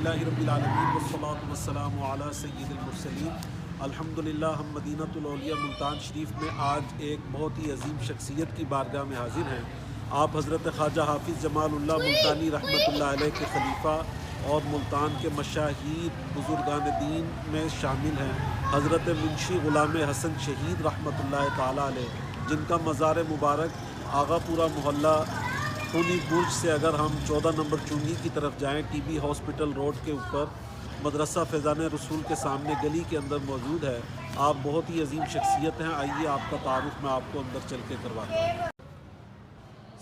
الحمدللہ رب العالمین والصلاۃ والسلام علی سید المرسلین۔ الحمدللہ ہم مدینۃ الاولیاء ملتان شریف میں آج ایک بہت ہی عظیم شخصیت کی بارگاہ میں حاضر ہیں۔ آپ حضرت خواجہ حافظ جمال اللہ ملتانی رحمۃ اللہ علیہ کے خلیفہ اور ملتان کے مشاہیر بزرگان دین میں شامل ہیں، حضرت منشی غلام حسن شہید رحمۃ اللہ تعالیٰ علیہ، جن کا مزار مبارک آغا پورہ محلہ خونی برج سے اگر ہم 14 نمبر چونگی کی طرف جائیں، ٹی بی ہاسپٹل روڈ کے اوپر مدرسہ فیضان رسول کے سامنے گلی کے اندر موجود ہے۔ آپ بہت ہی عظیم شخصیت ہیں، آئیے آپ کا تعارف میں آپ کو اندر چل کے کرواتا ہوں۔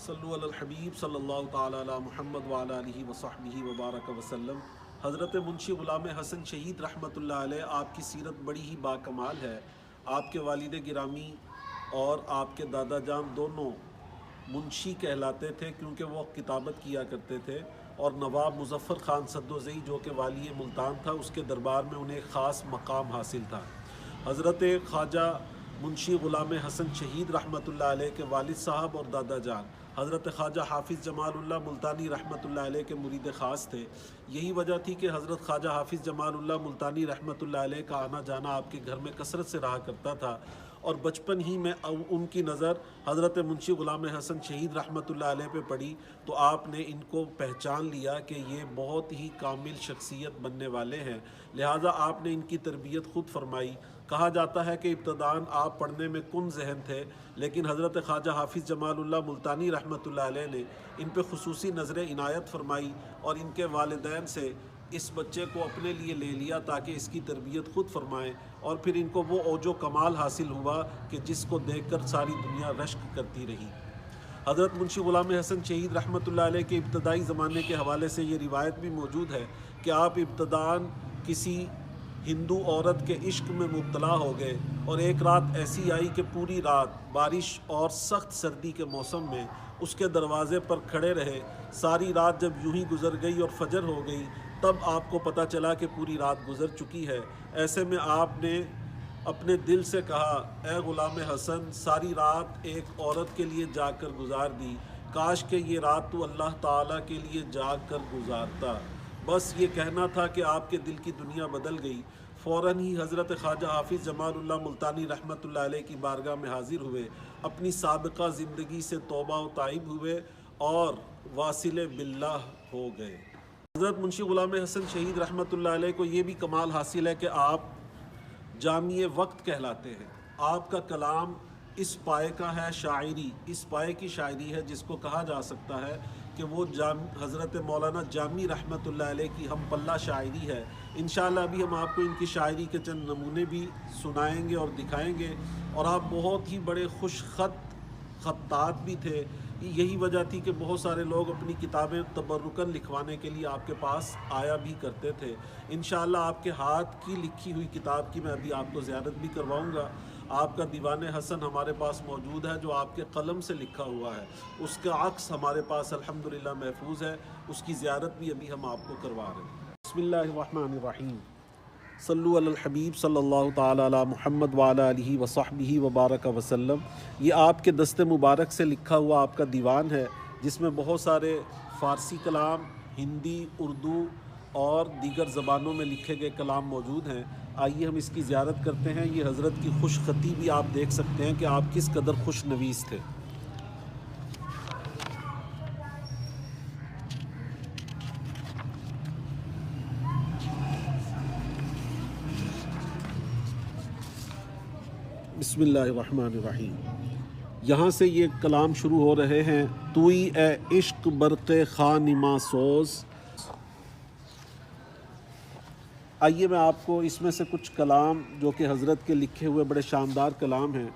صلو علی الحبیب صلی اللہ تعالی علی محمد وعلی آلہ وصحبہ وبارک وسلم۔ حضرت منشی غلام حسن شہید رحمۃ اللہ علیہ، آپ کی سیرت بڑی ہی باکمال ہے۔ آپ کے والد گرامی اور آپ کے دادا جان دونوں منشی کہلاتے تھے، کیونکہ وہ کتابت کیا کرتے تھے، اور نواب مظفر خان سدوزئی جو کہ والی ملتان تھا، اس کے دربار میں انہیں ایک خاص مقام حاصل تھا۔ حضرت خواجہ منشی غلام حسن شہید رحمۃ اللہ علیہ کے والد صاحب اور دادا جان حضرت خواجہ حافظ جمال اللہ ملتانی رحمۃ اللہ علیہ کے مرید خاص تھے۔ یہی وجہ تھی کہ حضرت خواجہ حافظ جمال اللہ ملتانی رحمۃ اللہ علیہ کا آنا جانا آپ کے گھر میں کثرت سے رہا کرتا تھا، اور بچپن ہی میں ان کی نظر حضرت منشی غلام حسن شہید رحمۃ اللہ علیہ پہ پڑی، تو آپ نے ان کو پہچان لیا کہ یہ بہت ہی کامل شخصیت بننے والے ہیں، لہٰذا آپ نے ان کی تربیت خود فرمائی۔ کہا جاتا ہے کہ ابتداً آپ پڑھنے میں کن ذہن تھے، لیکن حضرت خواجہ حافظ جمال اللہ ملتانی رحمۃ اللہ علیہ نے ان پہ خصوصی نظر عنایت فرمائی، اور ان کے والدین سے اس بچے کو اپنے لیے لے لیا تاکہ اس کی تربیت خود فرمائیں، اور پھر ان کو وہ اوج و کمال حاصل ہوا کہ جس کو دیکھ کر ساری دنیا رشک کرتی رہی۔ حضرت منشی غلام حسن شہید رحمۃ اللہ علیہ کے ابتدائی زمانے کے حوالے سے یہ روایت بھی موجود ہے کہ آپ ابتداً کسی ہندو عورت کے عشق میں مبتلا ہو گئے، اور ایک رات ایسی آئی کہ پوری رات بارش اور سخت سردی کے موسم میں اس کے دروازے پر کھڑے رہے۔ ساری رات جب یوں ہی گزر گئی اور فجر ہو گئی، تب آپ کو پتہ چلا کہ پوری رات گزر چکی ہے۔ ایسے میں آپ نے اپنے دل سے کہا، اے غلام حسن، ساری رات ایک عورت کے لیے جاگ کر گزار دی، کاش کہ یہ رات تو اللہ تعالیٰ کے لیے جاگ کر گزارتا۔ بس یہ کہنا تھا کہ آپ کے دل کی دنیا بدل گئی۔ فوراً ہی حضرت خواجہ حافظ جمال اللہ ملتانی رحمۃ اللہ علیہ کی بارگاہ میں حاضر ہوئے، اپنی سابقہ زندگی سے توبہ و تائب ہوئے اور واصل باللہ ہو گئے۔ حضرت منشی غلام حسن شہید رحمۃ اللہ علیہ کو یہ بھی کمال حاصل ہے کہ آپ جامع وقت کہلاتے ہیں۔ آپ کا کلام اس پائے کا ہے، شاعری اس پائے کی شاعری ہے جس کو کہا جا سکتا ہے کہ وہ حضرت مولانا جامی رحمۃ اللہ علیہ کی ہم پلہ شاعری ہے۔ انشاءاللہ ابھی ہم آپ کو ان کی شاعری کے چند نمونے بھی سنائیں گے اور دکھائیں گے، اور آپ بہت ہی بڑے خوش خطاط بھی تھے۔ یہی وجہ تھی کہ بہت سارے لوگ اپنی کتابیں تبرکاً لکھوانے کے لیے آپ کے پاس آیا بھی کرتے تھے۔ انشاءاللہ آپ کے ہاتھ کی لکھی ہوئی کتاب کی میں ابھی آپ کو زیارت بھی کرواؤں گا۔ آپ کا دیوان حسن ہمارے پاس موجود ہے جو آپ کے قلم سے لکھا ہوا ہے، اس کا عکس ہمارے پاس الحمدللہ محفوظ ہے، اس کی زیارت بھی ابھی ہم آپ کو کروا رہے ہیں۔ بسم اللہ الرحمن الرحیم۔ صلو علی الحبیب صلی اللہ تعالی علی محمد وعلی آلہ وصحبہ وبارک وسلم۔ یہ آپ کے دست مبارک سے لکھا ہوا آپ کا دیوان ہے، جس میں بہت سارے فارسی کلام، ہندی، اردو اور دیگر زبانوں میں لکھے گئے کلام موجود ہیں۔ آئیے ہم اس کی زیارت کرتے ہیں۔ یہ حضرت کی خوش خطی بھی آپ دیکھ سکتے ہیں کہ آپ کس قدر خوش نویس تھے۔ بسم اللہ الرحمن الرحیم۔ یہاں سے یہ کلام شروع ہو رہے ہیں۔ توئی اے عشق برق خانماں سوز۔ آئیے میں آپ کو اس میں سے کچھ کلام جو کہ حضرت کے لکھے ہوئے بڑے شاندار کلام ہیں،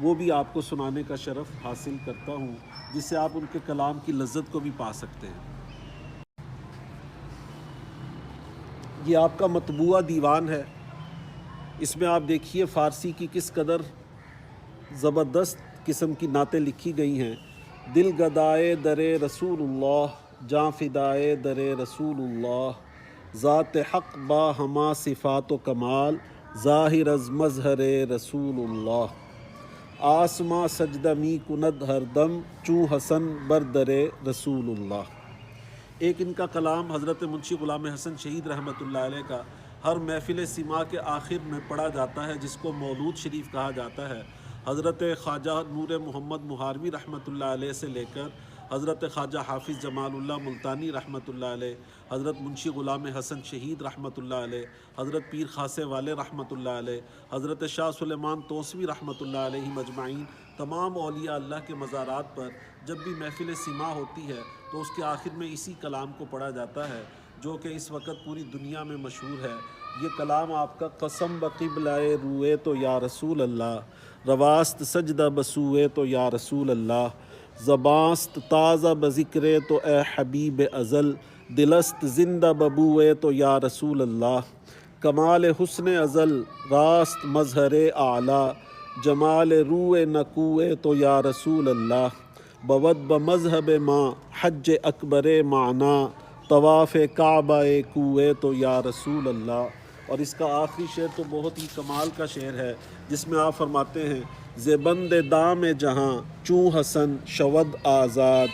وہ بھی آپ کو سنانے کا شرف حاصل کرتا ہوں، جس سے آپ ان کے کلام کی لذت کو بھی پا سکتے ہیں۔ یہ آپ کا مطبوعہ دیوان ہے۔ اس میں آپ دیکھیے فارسی کی کس قدر زبردست قسم کی نعتیں لکھی گئی ہیں۔ دل گدائے در رسول اللہ، جاں فدائے در رسول اللہ، ذات حق با ہما صفات و کمال، ظاہر از مظہر رسول اللہ، آسماں سجدہ می کند ہر دم، چوں حسن بر در رسول اللہ۔ ایک ان کا کلام حضرت منشی غلام حسن شہید رحمۃ اللہ علیہ کا ہر محفل سما کے آخر میں پڑھا جاتا ہے، جس کو مولود شریف کہا جاتا ہے۔ حضرت خواجہ نور محمد مہاروی رحمۃ اللہ علیہ سے لے کر حضرت خواجہ حافظ جمال اللہ ملتانی رحمۃ اللہ علیہ، حضرت منشی غلام حسن شہید رحمۃ اللہ علیہ، حضرت پیر خاصے والے رحمۃ اللہ علیہ، حضرت شاہ سلیمان توسوی رحمۃ اللہ علیہ مجمعین، تمام اولیاء اللہ کے مزارات پر جب بھی محفل سما ہوتی ہے تو اس کے آخر میں اسی کلام کو پڑھا جاتا ہے، جو کہ اس وقت پوری دنیا میں مشہور ہے۔ یہ کلام آپ کا قسم بقبلائے روئے تو یا رسول اللہ، رواست سجدہ بسوئے تو یا رسول اللہ، زبانست تازہ بذکر تو اے حبیب ازل، دلست زندہ ببوئے تو یا رسول اللہ، کمال حسن ازل راست مظہر اعلیٰ، جمال روئے نکوئے تو یا رسول اللہ، بود بمذہب ماں حج اکبر معنی، طواف کعبہ کوئے تو یا رسول اللہ۔ اور اس کا آخری شعر تو بہت ہی کمال کا شعر ہے، جس میں آپ فرماتے ہیں زبند دام جہاں چوں حسن شود آزاد،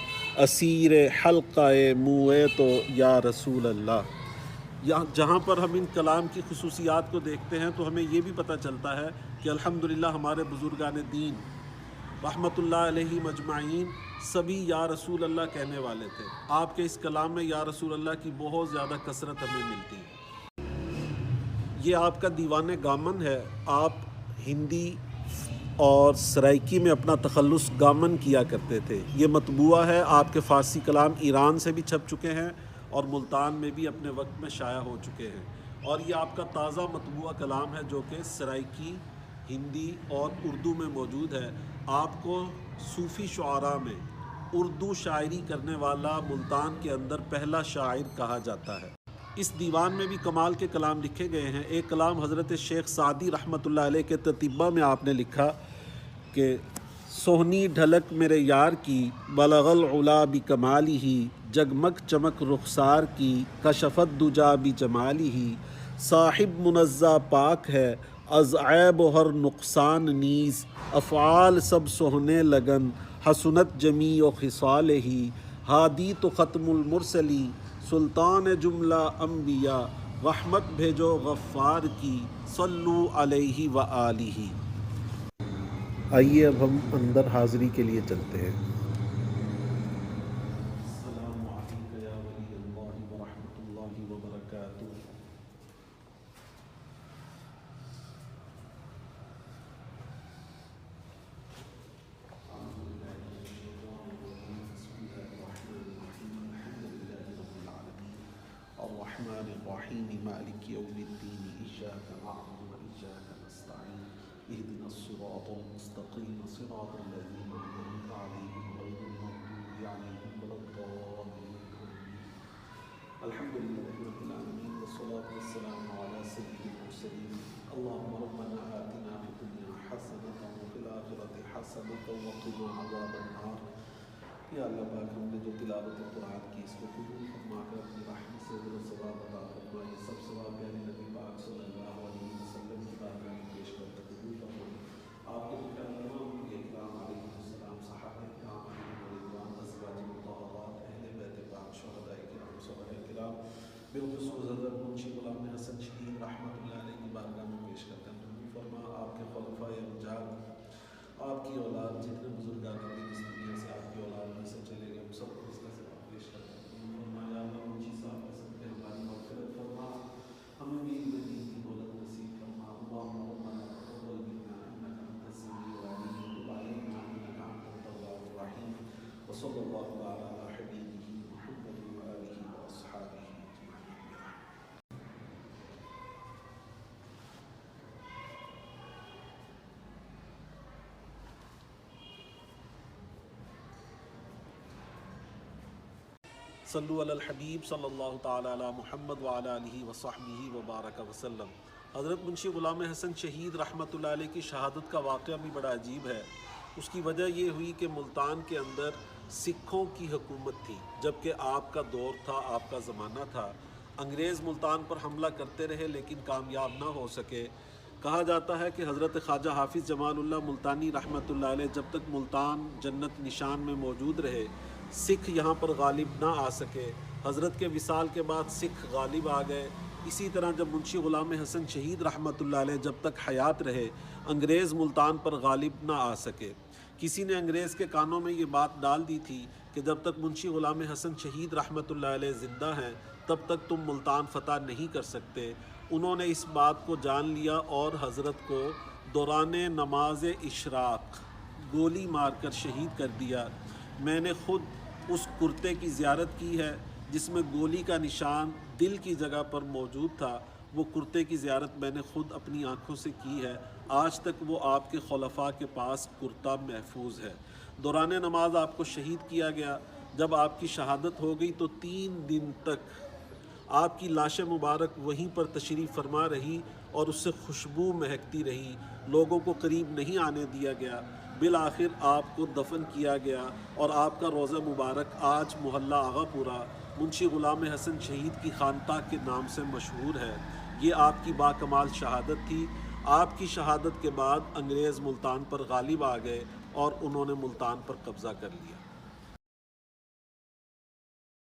اسیر حلقہ موئے تو یا رسول اللہ۔ جہاں پر ہم ان کلام کی خصوصیات کو دیکھتے ہیں تو ہمیں یہ بھی پتہ چلتا ہے کہ الحمدللہ ہمارے بزرگان دین رحمۃ اللہ علیہ مجمعین سبھی یا رسول اللہ کہنے والے تھے۔ آپ کے اس کلام میں یا رسول اللہ کی بہت زیادہ کثرت ہمیں ملتی ہے۔ یہ آپ کا دیوان گامن ہے، آپ ہندی اور سرائکی میں اپنا تخلص گامن کیا کرتے تھے۔ یہ مطبوعہ ہے، آپ کے فارسی کلام ایران سے بھی چھپ چکے ہیں اور ملتان میں بھی اپنے وقت میں شائع ہو چکے ہیں، اور یہ آپ کا تازہ مطبوعہ کلام ہے جو کہ سرائکی، ہندی اور اردو میں موجود ہے۔ آپ کو صوفی شعراء میں اردو شاعری کرنے والا ملتان کے اندر پہلا شاعر کہا جاتا ہے۔ اس دیوان میں بھی کمال کے کلام لکھے گئے ہیں۔ ایک کلام حضرت شیخ سعدی رحمۃ اللہ علیہ کے تتبہ میں آپ نے لکھا کہ سوہنی ڈھلک میرے یار کی، بلغ العلا بکمالہ، جگمگ چمک رخسار کی، کشفت دجا بجمالہ، صاحب منزہ پاک ہے از عیب و ہر نقصان نیز، افعال سب سوہنے لگن، حسنت جمیع و خصالہ، ہادی تو ختم المرسلی، سلطان جملہ انبیاء، رحمت بھیجو غفار کی، صلو علیہ وآلہ۔ آئیے اب ہم اندر حاضری کے لیے چلتے ہیں۔ السلام علیکم یا ولی اللہ ورحمۃ اللہ وبرکاتہ۔ الرحمن الرحیم مالک یوم الدین، ایاک نعبد و ایاک نستعین، اہدنا الصراط المستقیم صراط الذین انعمت علیہم غیر المغضوب علیہم ولا الضالین۔ الحمد للہ رب العالمین والصلاة والسلام علی سید المرسلین۔ اللہم ربنا آتنا فی الدنیا حسنۃ وفی الآخرۃ حسنۃ وقنا عذاب النار۔ یا اللہ پاک، ہم نے جو تلاوت قرآن کی اس کو قبول فرما کر اپنی رحمت سے جو ثواب عطا فرما، یہ سب ثواب پیارے نبی پاک صلی اللہ علیہ وسلم کی بارگاہ میں پیش کرتے قبول فرما۔ آپ کے تمام انبیاء کرام علیہ السلام، صحابہ کرام علیہ رضوان، ازواج مطہرات، اہل بیت پاک، شہداء کرام، صحابہ کرام، بالخصوص حضرت منشی غلام حسن شہید رحمۃ اللہ علیہ کی بارگاہ میں پیش کرتے قبول فرما۔ آپ کے خلفائے امجاد، آپ کی اولاد، جتنے بزرگان دین اس دنیا سے آپ کی اولاد میں سے چلے گئے، سب کو اس کا ثواب پیش کرتے ہیں قبول فرما۔ یا اللہ منشی صاحب کے سب مہربانی مغفرت فرما، ہمیں بھی دین کی دولت نصیب فرما۔ اللہم ربنا تقبل منا انک انت السمیع العلیم، وتب علینا انک انت التواب الرحیم، وصلی اللہ علی حبیبہ محمد وآلہ واصحابہ اجمعین۔ صلو علی الحبیب صلی اللہ تعالی علی محمد وعلی آلہ وصحبہ وبارک وسلم۔ حضرت منشی غلام حسن شہید رحمۃ اللہ علیہ کی شہادت کا واقعہ بھی بڑا عجیب ہے۔ اس کی وجہ یہ ہوئی کہ ملتان کے اندر سکھوں کی حکومت تھی، جبکہ آپ کا دور تھا، آپ کا زمانہ تھا۔ انگریز ملتان پر حملہ کرتے رہے لیکن کامیاب نہ ہو سکے۔ کہا جاتا ہے کہ حضرت خواجہ حافظ جمال اللہ ملتانی رحمۃ اللہ علیہ جب تک ملتان جنت نشان میں موجود رہے، سکھ یہاں پر غالب نہ آ سکے۔ حضرت کے وصال کے بعد سکھ غالب آ گئے۔ اسی طرح جب منشی غلام حسن شہید رحمۃ اللہ علیہ جب تک حیات رہے، انگریز ملتان پر غالب نہ آ سکے۔ کسی نے انگریز کے کانوں میں یہ بات ڈال دی تھی کہ جب تک منشی غلام حسن شہید رحمۃ اللہ علیہ زندہ ہیں تب تک تم ملتان فتح نہیں کر سکتے۔ انہوں نے اس بات کو جان لیا اور حضرت کو دوران نماز اشراق گولی مار کر شہید کر دیا۔ میں نے خود اس کرتے کی زیارت کی ہے جس میں گولی کا نشان دل کی جگہ پر موجود تھا۔ وہ کرتے کی زیارت میں نے خود اپنی آنکھوں سے کی ہے۔ آج تک وہ آپ کے خلفاء کے پاس کرتا محفوظ ہے۔ دوران نماز آپ کو شہید کیا گیا۔ جب آپ کی شہادت ہو گئی تو 3 دن تک آپ کی لاش مبارک وہیں پر تشریف فرما رہی اور اس سے خوشبو مہکتی رہی، لوگوں کو قریب نہیں آنے دیا گیا۔ بالآخر آپ کو دفن کیا گیا اور آپ کا روضہ مبارک آج محلہ آغا پورہ منشی غلام حسن شہید کی خانقاہ کے نام سے مشہور ہے۔ یہ آپ کی باکمال شہادت تھی۔ آپ کی شہادت کے بعد انگریز ملتان پر غالب آ گئے اور انہوں نے ملتان پر قبضہ کر لیا۔